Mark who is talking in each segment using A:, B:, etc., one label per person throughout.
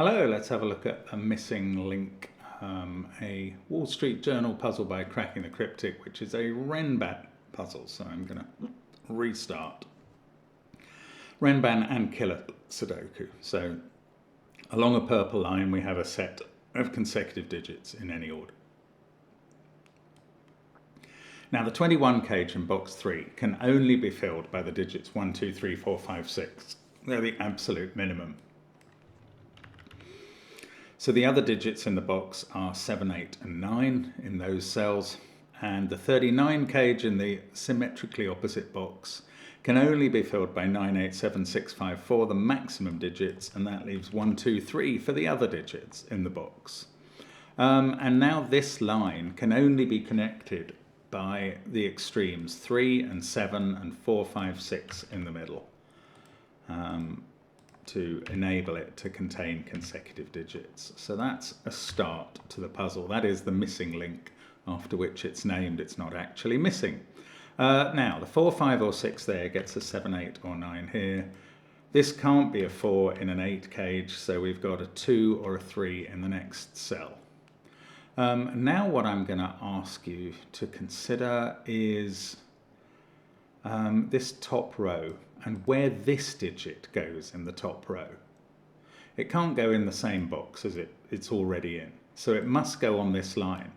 A: Hello, let's have a look at a missing link, a Wall Street Journal puzzle by Cracking the Cryptic, which is a Renban puzzle. So I'm going to restart. Renban and killer sudoku. So along a purple line we have a set of consecutive digits in any order. Now the 21 cage in box 3 can only be filled by the digits 1, 2, 3, 4, 5, 6. They're the absolute minimum. So the other digits in the box are 7, 8 and 9 in those cells, and the 39 cage in the symmetrically opposite box can only be filled by 9, 8, 7, 6, 5, 4, the maximum digits, and that leaves 1, 2, 3 for the other digits in the box. And now this line can only be connected by the extremes 3 and 7 and 4, 5, 6 in the middle. To enable it to contain consecutive digits. So that's a start to the puzzle. That is the missing link, after which it's named. It's not actually missing. Now, the 4, 5 or 6 there gets a 7, 8 or 9 here. This can't be a 4 in an 8 cage, so we've got a 2 or a 3 in the next cell. Now what I'm going to ask you to consider is this top row, and where this digit goes in the top row. It can't go in the same box as it's already in, so it must go on this line.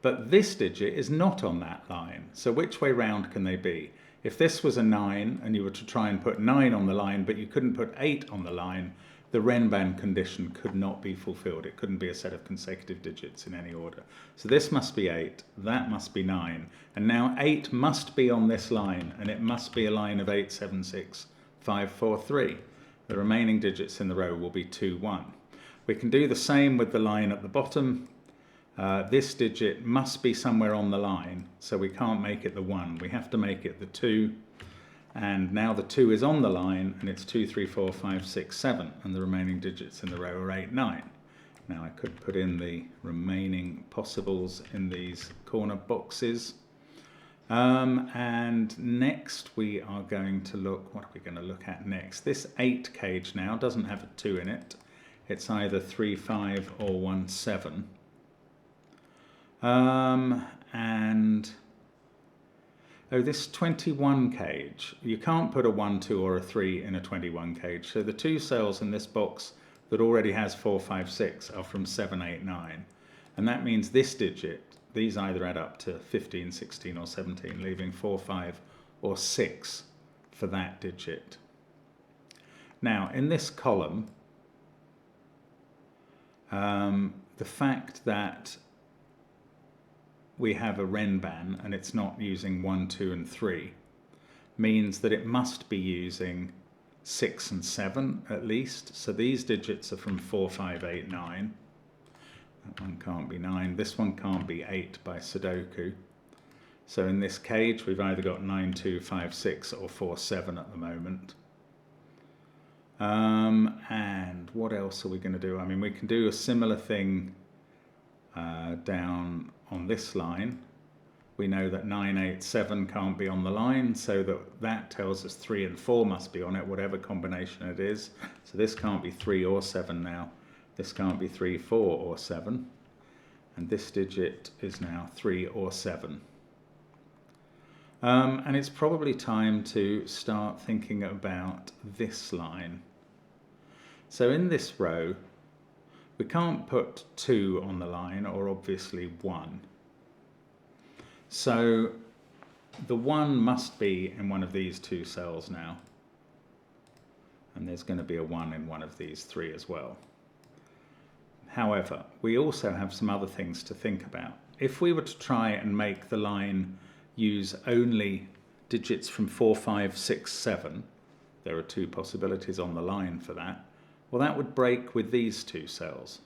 A: But this digit is not on that line, so which way round can they be? If this was a 9 and you were to try and put 9 on the line but you couldn't put 8 on the line, the Renban condition could not be fulfilled. It couldn't be a set of consecutive digits in any order. So this must be 8, that must be 9, and now 8 must be on this line, and it must be a line of 8, 7, 6, 5, 4, 3. The remaining digits in the row will be 2, 1. We can do the same with the line at the bottom. This digit must be somewhere on the line, so we can't make it the 1. We have to make it the 2. And now the 2 is on the line, and it's 2, 3, 4, 5, 6, 7, and the remaining digits in the row are 8, 9. Now I could put in the remaining possibles in these corner boxes. And next we are going to look, what are we going to look at next? This 8 cage now doesn't have a 2 in it. It's either 3, 5 or 1, 7. This 21 cage, you can't put a 1, 2 or a 3 in a 21 cage. So the 2 cells in this box that already has 4, 5, 6 are from 7, 8, 9. And that means this digit, these either add up to 15, 16 or 17, leaving 4, 5 or 6 for that digit. Now in this column, the fact that we have a Renban and it's not using 1, 2 and 3 means that it must be using 6 and 7 at least. So these digits are from 4, 5, 8, 9. That one can't be 9. This one can't be 8 by sudoku. So in this cage we've either got 9, 2, 5, 6 or 4, 7 at the moment. And what else are we going to do? I mean, we can do a similar thing down on this line. We know that 9, 8, 7 can't be on the line, so that tells us 3 and 4 must be on it, whatever combination it is. So this can't be 3 or 7 now. This can't be 3, 4 or 7. And this digit is now 3 or 7. And it's probably time to start thinking about this line. So in this row, we can't put 2 on the line, or obviously 1. So the 1 must be in one of these 2 cells now. And there's going to be a 1 in one of these 3 as well. However, we also have some other things to think about. If we were to try and make the line use only digits from 4, 5, 6, 7, there are 2 possibilities on the line for that. Well, that would break with these 2 cells.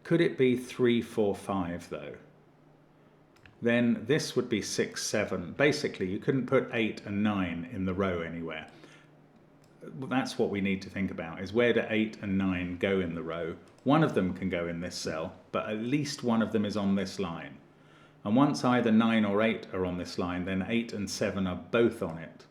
A: Could it be 3, 4, 5 though? Then this would be 6, 7. Basically, you couldn't put 8 and 9 in the row anywhere. That's what we need to think about, is where do 8 and 9 go in the row? One of them can go in this cell, but at least one of them is on this line. And once either 9 or 8 are on this line, then 8 and 7 are both on it.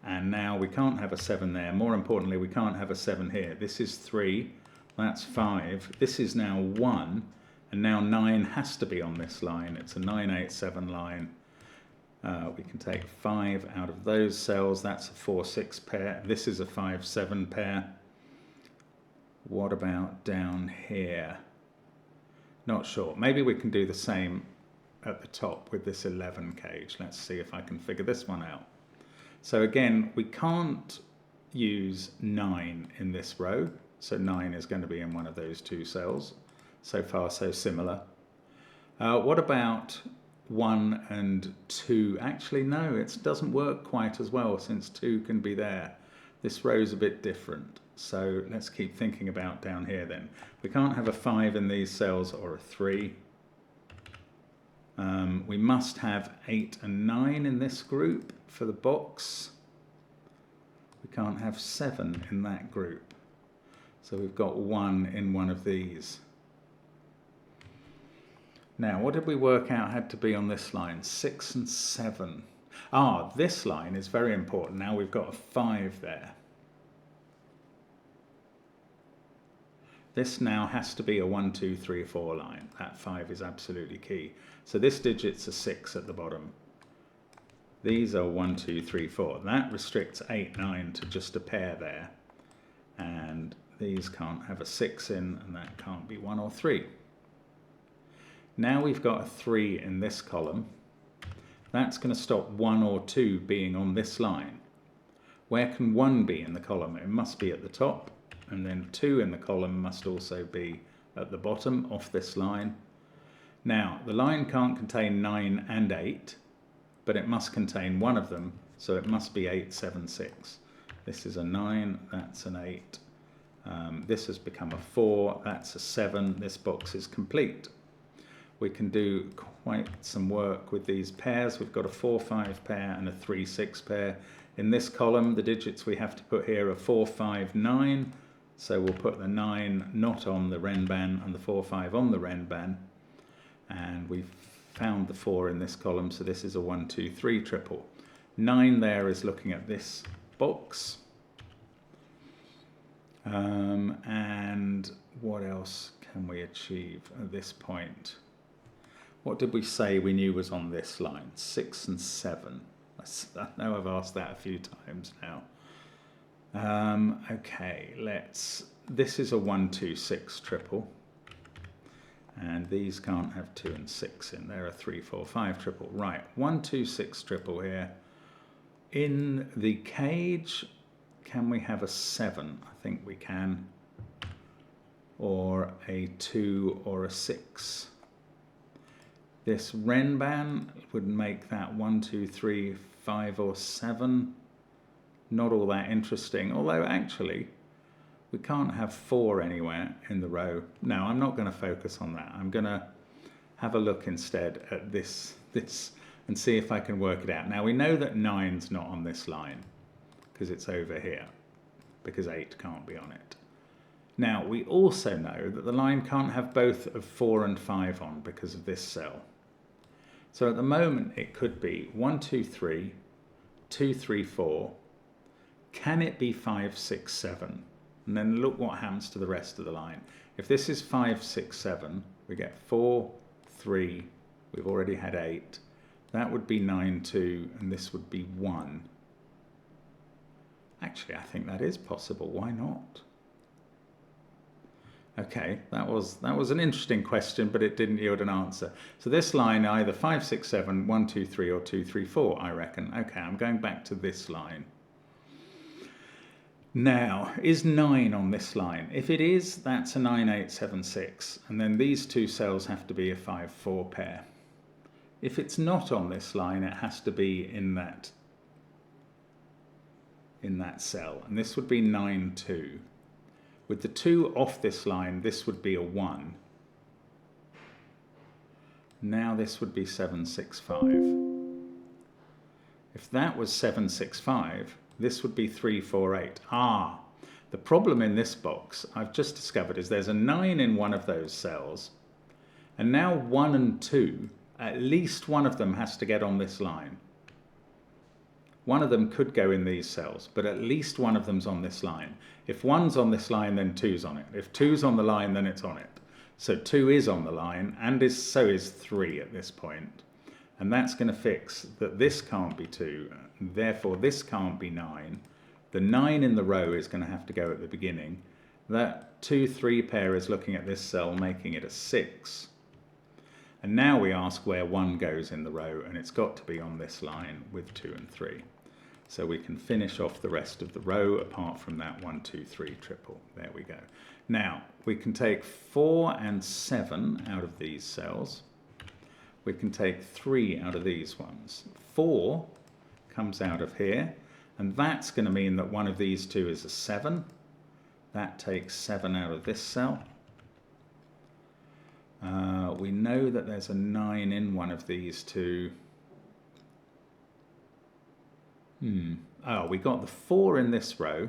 A: And now we can't have a 7 there. More importantly, we can't have a 7 here. This is 3, that's 5. This is now 1, and now 9 has to be on this line. It's a 9, 8, 7 line. We can take 5 out of those cells. That's a 4, 6 pair. This is a 5, 7 pair. What about down here? Not sure. Maybe we can do the same at the top with this 11 cage. Let's see if I can figure this one out. So again, we can't use 9 in this row. So 9 is going to be in one of those 2 cells. So far, so similar. What about 1 and 2? Actually, no, it doesn't work quite as well since 2 can be there. This row's a bit different. So let's keep thinking about down here then. We can't have a 5 in these cells or a 3. We must have 8 and 9 in this group for the box. We can't have 7 in that group. So we've got 1 in one of these. Now, what did we work out had to be on this line? 6 and 7. This line is very important. Now we've got a 5 there. This now has to be a 1, 2, 3, 4 line. That 5 is absolutely key. So this digit's a 6 at the bottom. These are 1, 2, 3, 4. That restricts 8, 9 to just a pair there. And these can't have a 6 in, and that can't be 1 or 3. Now we've got a 3 in this column. That's going to stop 1 or 2 being on this line. Where can 1 be in the column? It must be at the top. And then 2 in the column must also be at the bottom off this line. Now, the line can't contain 9 and 8, but it must contain one of them, so it must be 8, 7, 6. This is a 9, that's an 8. This has become a 4, that's a 7. This box is complete. We can do quite some work with these pairs. We've got a 4, 5 pair and a 3, 6 pair. In this column, the digits we have to put here are 4, 5, 9. So we'll put the 9 not on the renban and the 4, 5 on the renban. And we've found the 4 in this column, so this is a 1, 2, 3 triple. 9 there is looking at this box. And what else can we achieve at this point? What did we say we knew was on this line? 6 and 7. I know I've asked that a few times now. Okay, this is a 1, 2, 6 triple. And these can't have 2 and 6 in. They're a 3, 4, 5 triple. Right, 1, 2, 6 triple here. In the cage, can we have a 7? I think we can. Or a 2 or a 6. This renban would make that 1, 2, 3, 5 or 7. Not all that interesting, although actually we can't have 4 anywhere in the row. No, I'm not going to focus on that. I'm going to have a look instead at this and see if I can work it out. Now we know that 9's not on this line because it's over here, because 8 can't be on it. Now we also know that the line can't have both of 4 and 5 on because of this cell. So at the moment it could be 1, 2, 3, 2, 3, 4. Can it be 5, 6, 7? And then look what happens to the rest of the line. If this is 5, 6, 7, we get 4, 3, we've already had 8. That would be 9, 2, and this would be 1. Actually, I think that is possible. Why not? Okay, that was an interesting question, but it didn't yield an answer. So this line, either 5, 6, 7, 1, 2, 3, or 2, 3, 4, I reckon. Okay, I'm going back to this line. Now, is 9 on this line? If it is, that's a 9, 8, 7, 6. And then these 2 cells have to be a 5, 4 pair. If it's not on this line, it has to be in that cell. And this would be 9, 2. With the 2 off this line, this would be a 1. Now this would be 7, 6, 5. If that was 7, 6, 5, this would be 3, 4, 8. The problem in this box, I've just discovered, is there's a 9 in one of those cells. And now 1 and 2, at least one of them has to get on this line. One of them could go in these cells, but at least one of them's on this line. If one's on this line, then two's on it. If two's on the line, then it's on it. So 2 is on the line, and so is 3 at this point. And that's going to fix that this can't be 2, therefore this can't be 9. The 9 in the row is going to have to go at the beginning. That 2-3 pair is looking at this cell, making it a 6. And now we ask where 1 goes in the row, and it's got to be on this line with 2 and 3. So we can finish off the rest of the row apart from that 1, 2, 3 triple. There we go. Now we can take 4 and 7 out of these cells. We can take 3 out of these ones. 4 comes out of here, and that's going to mean that one of these two is a 7. That takes 7 out of this cell. We know that there's a 9 in one of these two. Oh, we got the 4 in this row.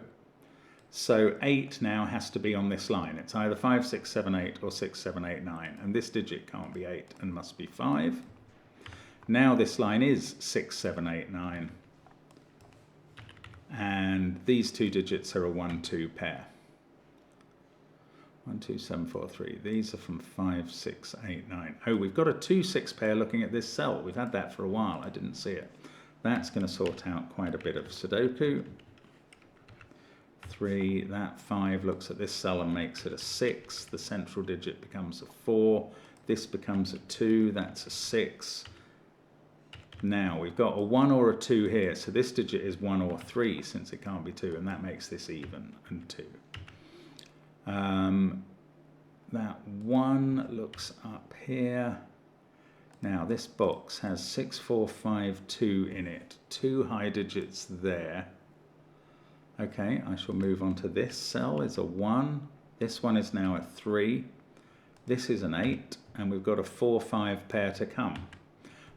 A: So 8 now has to be on this line. It's either 5, 6, 7, 8 or 6, 7, 8, 9. And this digit can't be 8 and must be 5. Now this line is 6, 7, 8, 9. And these two digits are a 1, 2 pair. 1, 2, 7, 4, 3. These are from 5, 6, 8, 9. Oh, we've got a 2, 6 pair looking at this cell. We've had that for a while. I didn't see it. That's going to sort out quite a bit of Sudoku. 3, that 5 looks at this cell and makes it a 6. The central digit becomes a 4. This becomes a 2. That's a 6. Now we've got a 1 or a 2 here. So this digit is 1 or 3 since it can't be 2. And that makes this even and 2. That 1 looks up here. Now this box has 6, 4, 5, 2 in it. 2 high digits there. Okay, I shall move on to this cell is a 1. This one is now a 3. This is an 8. And we've got a 4, 5 pair to come.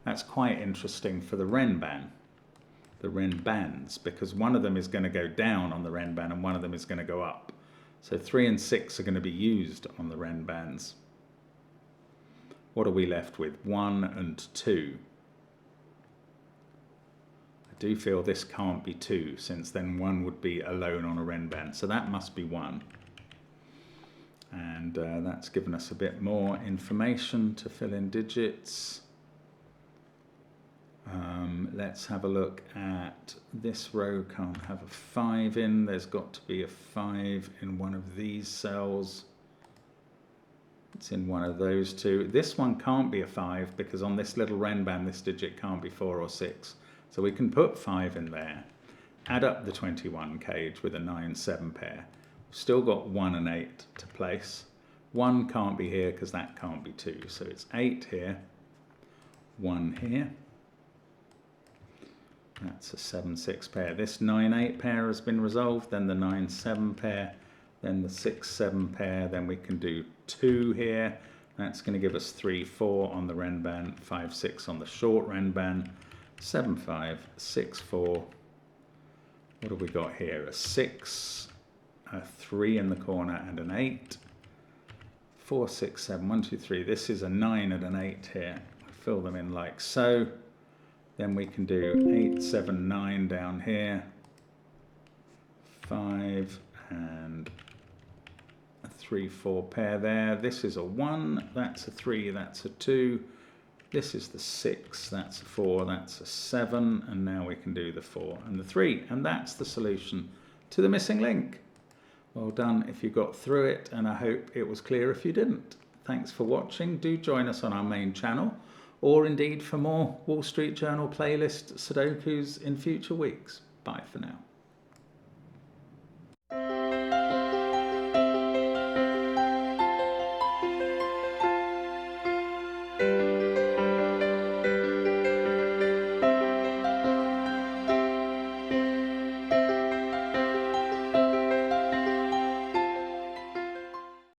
A: That's quite interesting for the Renban. The Renbans, because one of them is going to go down on the Renban and one of them is going to go up. So 3 and 6 are going to be used on the Renbans. What are we left with? 1 and 2. I do feel this can't be 2, since then 1 would be alone on a Renban. So that must be 1. And that's given us a bit more information to fill in digits. Let's have a look at this row. Can't have a 5 in. There's got to be a 5 in one of these cells. It's in one of those two. This one can't be a 5 because on this little Renban this digit can't be 4 or 6. So we can put 5 in there. Add up the 21 cage with a 9, 7 pair. We've still got 1 and 8 to place. 1 can't be here because that can't be 2. So it's 8 here, 1 here. That's a 7, 6 pair. This 9, 8 pair has been resolved, then the 9, 7 pair, then the 6, 7 pair, then we can do 2 here. That's going to give us 3, 4 on the Renban, 5, 6 on the short Renban, 7, 5, 6, 4. What have we got here? A 6, a 3 in the corner and an 8. 4, 6, 7, 1, 2, 3. This is a 9 and an 8 here. Fill them in like so. Then we can do 8, 7, 9 down here, 5 and a 3, 4 pair there. This is a 1, that's a 3, that's a 2. This is the 6, that's a 4, that's a 7. And now we can do the 4 and the 3. And that's the solution to the missing link. Well done if you got through it, and I hope it was clear if you didn't. Thanks for watching. Do join us on our main channel, or indeed for more Wall Street Journal playlist Sudokus in future weeks. Bye for now.